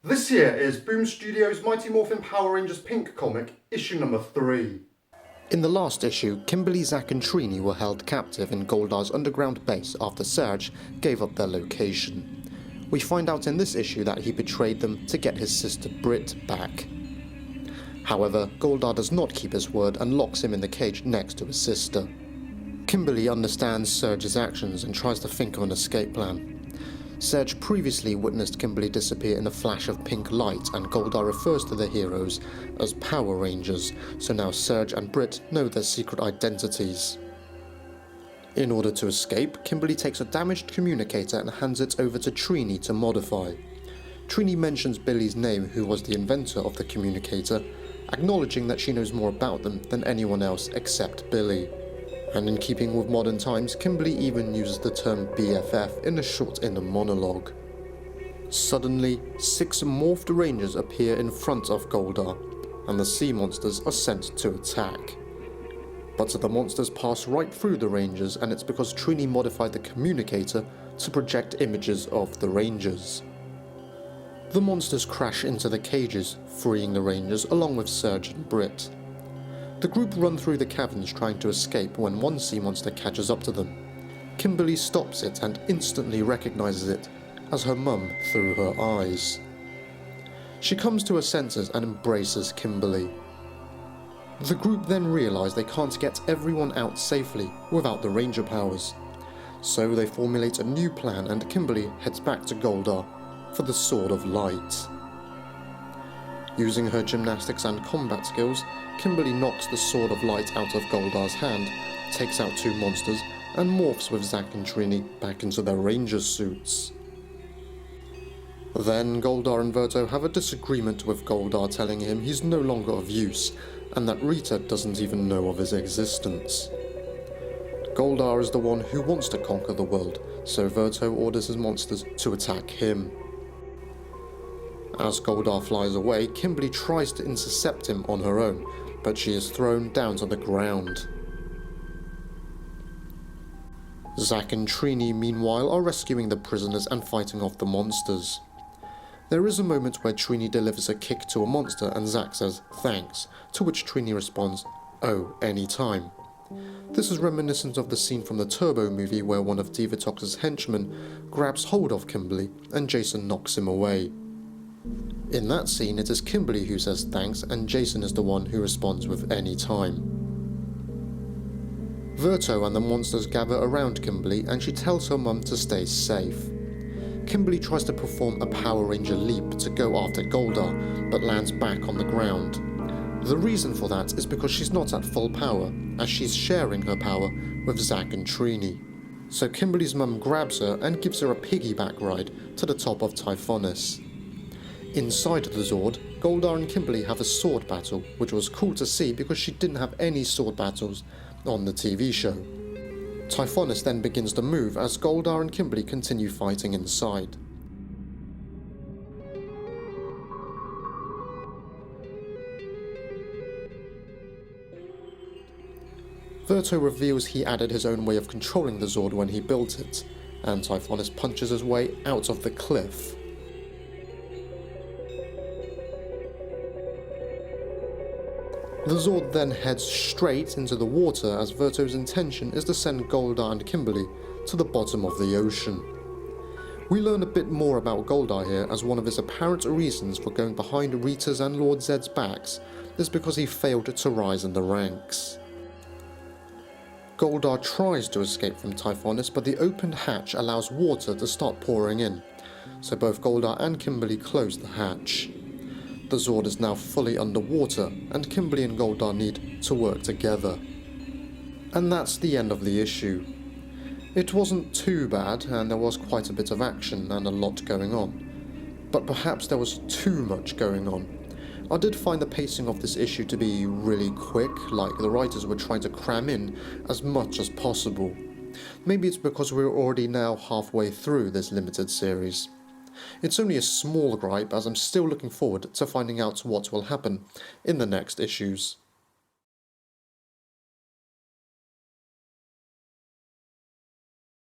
This year is Boom Studios' Mighty Morphin Power Rangers Pink comic, issue number 3. In the last issue, Kimberly, Zack and Trini were held captive in Goldar's underground base after Serge gave up their location. We find out in this issue that he betrayed them to get his sister Britt back. However, Goldar does not keep his word and locks him in the cage next to his sister. Kimberly understands Serge's actions and tries to think of an escape plan. Serge previously witnessed Kimberly disappear in a flash of pink light, and Goldar refers to the heroes as Power Rangers, so now Serge and Britt know their secret identities. In order to escape, Kimberly takes a damaged communicator and hands it over to Trini to modify. Trini mentions Billy's name, who was the inventor of the communicator, acknowledging that she knows more about them than anyone else except Billy. And in keeping with modern times, Kimberly even uses the term BFF in a short inner monologue. Suddenly, 6 morphed Rangers appear in front of Goldar, and the sea monsters are sent to attack. But the monsters pass right through the Rangers, and it's because Trini modified the communicator to project images of the Rangers. The monsters crash into the cages, freeing the Rangers along with Serge and Britt. The group run through the caverns trying to escape when one sea monster catches up to them. Kimberly stops it and instantly recognizes it as her mum through her eyes. She comes to her senses and embraces Kimberly. The group then realize they can't get everyone out safely without the Ranger powers. So they formulate a new plan, and Kimberly heads back to Goldar for the Sword of Light. Using her gymnastics and combat skills, Kimberly knocks the Sword of Light out of Goldar's hand, takes out 2 monsters, and morphs with Zack and Trini back into their Ranger suits. Then Goldar and Verto have a disagreement, with Goldar telling him he's no longer of use, and that Rita doesn't even know of his existence. Goldar is the one who wants to conquer the world, so Verto orders his monsters to attack him. As Goldar flies away, Kimberly tries to intercept him on her own, but she is thrown down to the ground. Zack and Trini, meanwhile, are rescuing the prisoners and fighting off the monsters. There is a moment where Trini delivers a kick to a monster and Zack says, "Thanks," to which Trini responds, "Oh, anytime." This is reminiscent of the scene from the Turbo movie where one of Divatox's henchmen grabs hold of Kimberly and Jason knocks him away. In that scene, it is Kimberly who says thanks, and Jason is the one who responds with "any time." Verto and the monsters gather around Kimberly, and she tells her mum to stay safe. Kimberly tries to perform a Power Ranger leap to go after Goldar, but lands back on the ground. The reason for that is because she's not at full power, as she's sharing her power with Zack and Trini. So Kimberly's mum grabs her and gives her a piggyback ride to the top of Typhonis. Inside the Zord, Goldar and Kimberly have a sword battle, which was cool to see because she didn't have any sword battles on the TV show. Typhonis then begins to move as Goldar and Kimberly continue fighting inside. Verto reveals he added his own way of controlling the Zord when he built it, and Typhonis punches his way out of the cliff. The Zord then heads straight into the water, as Verto's intention is to send Goldar and Kimberly to the bottom of the ocean. We learn a bit more about Goldar here, as one of his apparent reasons for going behind Rita's and Lord Zed's backs is because he failed to rise in the ranks. Goldar tries to escape from Typhonis, but the opened hatch allows water to start pouring in, so both Goldar and Kimberly close the hatch. The Zord is now fully underwater, and Kimberly and Goldar need to work together. And that's the end of the issue. It wasn't too bad, and there was quite a bit of action and a lot going on. But perhaps there was too much going on. I did find the pacing of this issue to be really quick, like the writers were trying to cram in as much as possible. Maybe it's because we're already now halfway through this limited series. It's only a small gripe, as I'm still looking forward to finding out what will happen in the next issues.